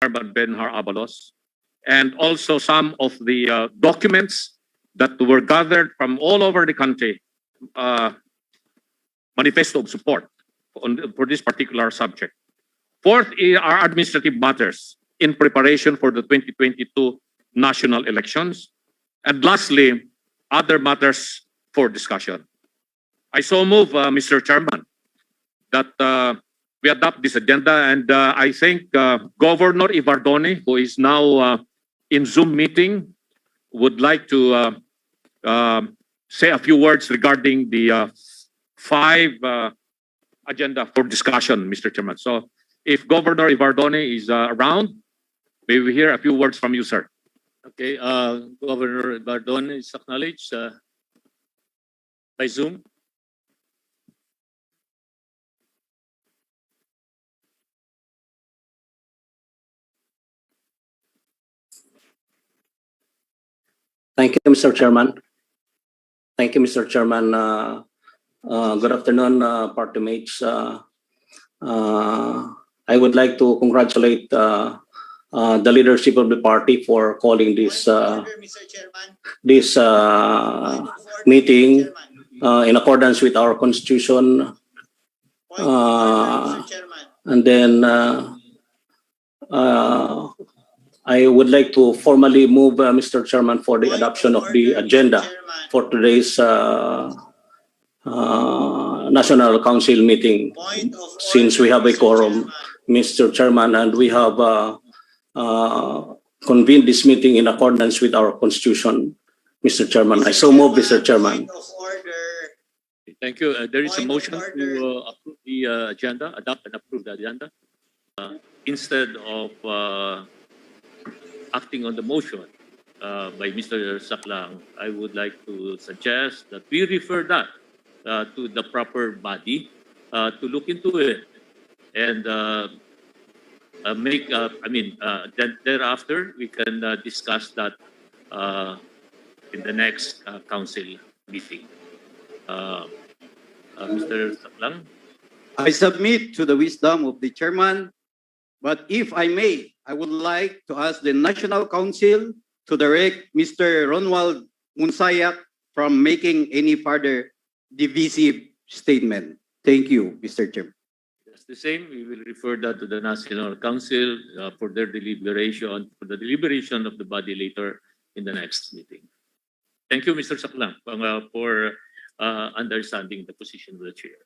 Benhar Abalos, and also some of the documents that were gathered from all over the country, manifesto of support for this particular subject. Fourth are administrative matters in preparation for the 2022 national elections. And lastly, other matters for discussion. I so move, Mr. Chairman, that we adopt this agenda, and I think Governor Evardone, who is now in Zoom meeting, would like to say a few words regarding the five agenda for discussion, Mr. Chairman. So if Governor Evardone is around, may we hear a few words from you, sir. Okay, Governor Evardone is acknowledged by Zoom. Thank you, Mr. Chairman. Thank you, Mr. Chairman. Good afternoon, party mates. I would like to congratulate the leadership of the party for calling this meeting in accordance with our constitution. And then I would like to formally move, Mr. Chairman, for the adoption of the agenda for today's National Council meeting, since we have a quorum, Mr. Chairman, and we have convened this meeting in accordance with our constitution, Mr. Chairman. I so move, Mr. Chairman. Thank you. There is a motion to approve the agenda, adopt and approve the agenda. Instead of acting on the motion by Mr. Saklang, I would like to suggest that we refer that to the proper body to look into it and then thereafter we can discuss that in the next council meeting. Mr. Saklang? I submit to the wisdom of the chairman, but if I may, I would like to ask the National Council to direct Mr. Ronald Munsayak from making any further divisive statement. Thank you, Mr. Chairman. It's the same. We will refer that to the National Council for their deliberation, for the deliberation of the body later in the next meeting. Thank you, Mr. Saklang, for understanding the position of the chair.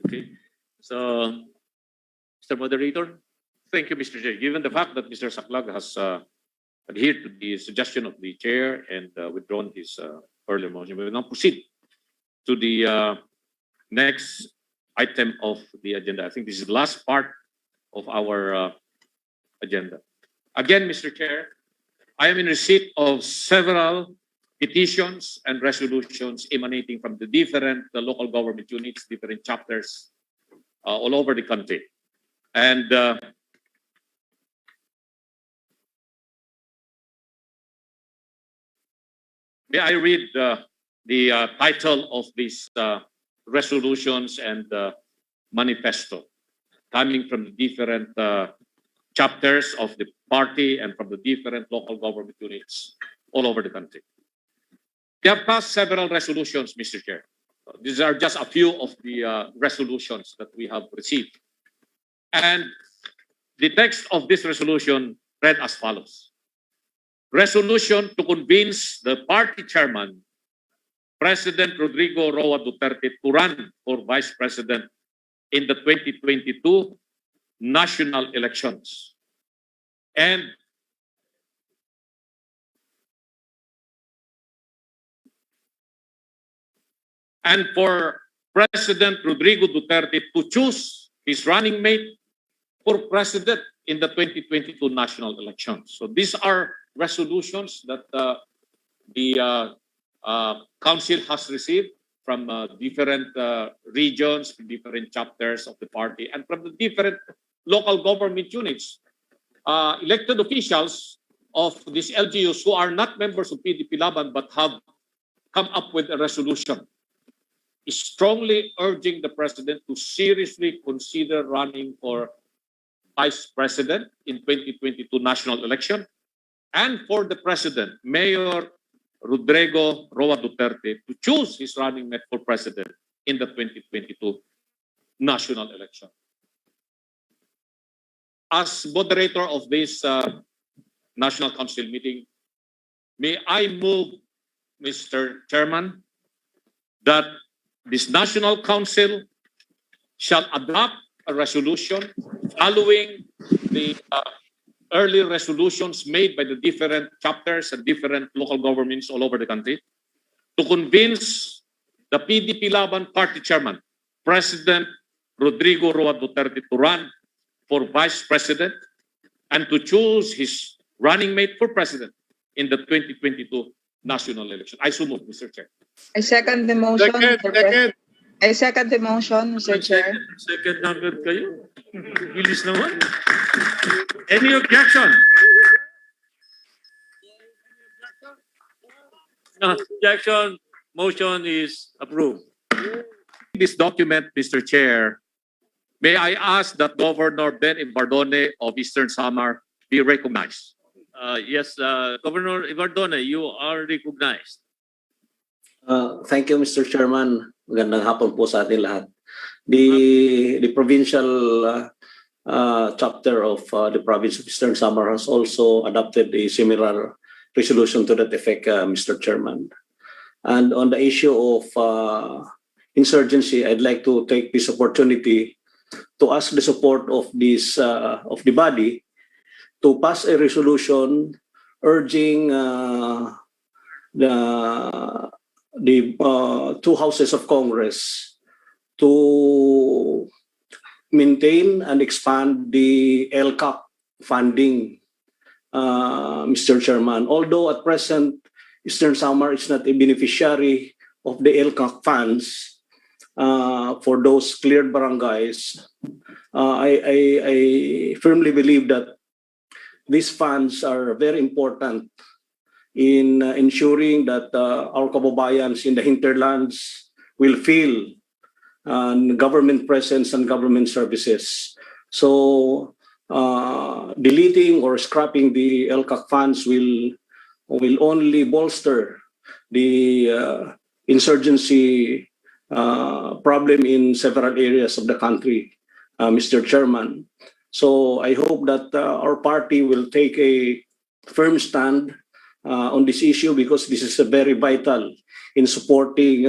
Okay. So, Mr. Moderator. Thank you, Mr. Chair. Given the fact that Mr. Saklag has adhered to the suggestion of the chair and withdrawn his earlier motion, we will now proceed to the next item of the agenda. I think this is the last part of our agenda. Again, Mr. Chair, I am in receipt of several petitions and resolutions emanating from the different local government units, different chapters all over the country. And may I read the title of these resolutions and manifesto coming from the different chapters of the party and from the different local government units all over the country. We have passed several resolutions, Mr. Chair. These are just a few of the resolutions that we have received. And the text of this resolution read as follows. Resolution to convince the party chairman, President Rodrigo Roa Duterte, to run for Vice President in the 2022 national elections. And for President Rodrigo Duterte to choose his running mate for president in the 2022 national elections. So these are resolutions that the council has received from different regions, different chapters of the party, and from the different local government units. Elected officials of these LGUs who are not members of PDP-Laban but have come up with a resolution strongly urging the president to seriously consider running for Vice President in 2022 national election, and for the President, Mayor Rodrigo Roa Duterte, to choose his running mate for President in the 2022 national election. As moderator of this National Council meeting, may I move, Mr. Chairman, that this National Council shall adopt a resolution following the early resolutions made by the different chapters and different local governments all over the country to convince the PDP-Laban party chairman, President Rodrigo Roa Duterte, to run for Vice President and to choose his running mate for President in the 2022 national election. I so move, Mr. Chair. I second the motion. Mr. President. I second the motion, Mr. Chair. Second number kayo. Bilis naman. Any objection? No objection. Motion is approved. This document, Mr. Chair, may I ask that Governor Ben Evardone of Eastern Samar be recognized? Yes, Governor Evardone, you are recognized. Thank you, Mr. Chairman. Magandang hapon po sa atin lahat. The provincial chapter of the province of Eastern Samar has also adopted a similar resolution to that effect, Mr. Chairman. And on the issue of insurgency, I'd like to take this opportunity to ask the support of this of the body to pass a resolution urging the two houses of Congress to maintain and expand the LCAC funding, Mr. Chairman. Although at present, Eastern Samar is not a beneficiary of the LCAC funds for those cleared barangays, I firmly believe that these funds are very important in ensuring that our kababayans in the hinterlands will feel government presence and government services. So deleting or scrapping the LCAC funds will only bolster the insurgency problem in several areas of the country, Mr. Chairman. So I hope that our party will take a firm stand on this issue, because this is very vital in supporting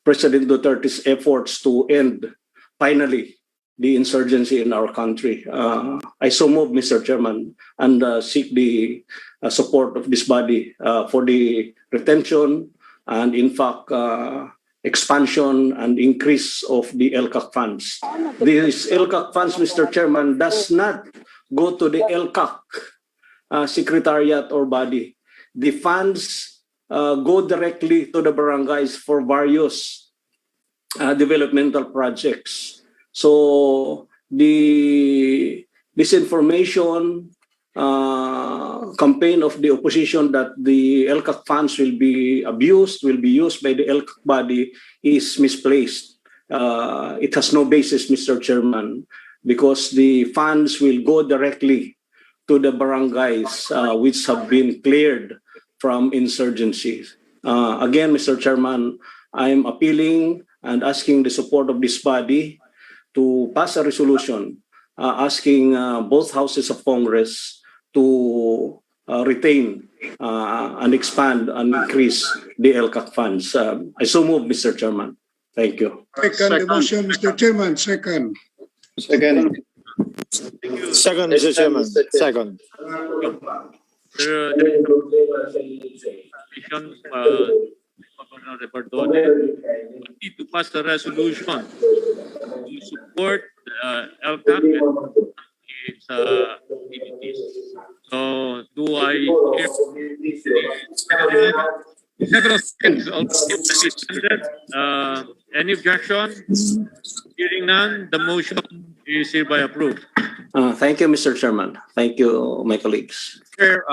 President Duterte's efforts to end finally the insurgency in our country. I so move, Mr. Chairman, and seek the support of this body for the retention and, in fact, expansion and increase of the LCAC funds. These LCAC funds, Mr. Chairman, does not go to the LCAC secretariat or body. The funds go directly to the barangays for various developmental projects. So the disinformation campaign of the opposition that the LCAC funds will be abused, will be used by the LCAC body is misplaced. It has no basis, Mr. Chairman, because the funds will go directly to the barangays which have been cleared from insurgencies. Again, Mr. Chairman, I'm appealing and asking the support of this body to pass a resolution asking both houses of Congress to retain and expand and increase the LCAC funds. I so move, Mr. Chairman. Thank you. Second the motion, Mr. Chairman. Second. Second, Mr. Chairman. Second. There is Governor Evardone to pass a resolution to support LCAC and its activities. So, do I hear several seconds also any objection? Hearing none, the motion is hereby approved. Thank you, Mr. Chairman. Thank you, my colleagues. Chair,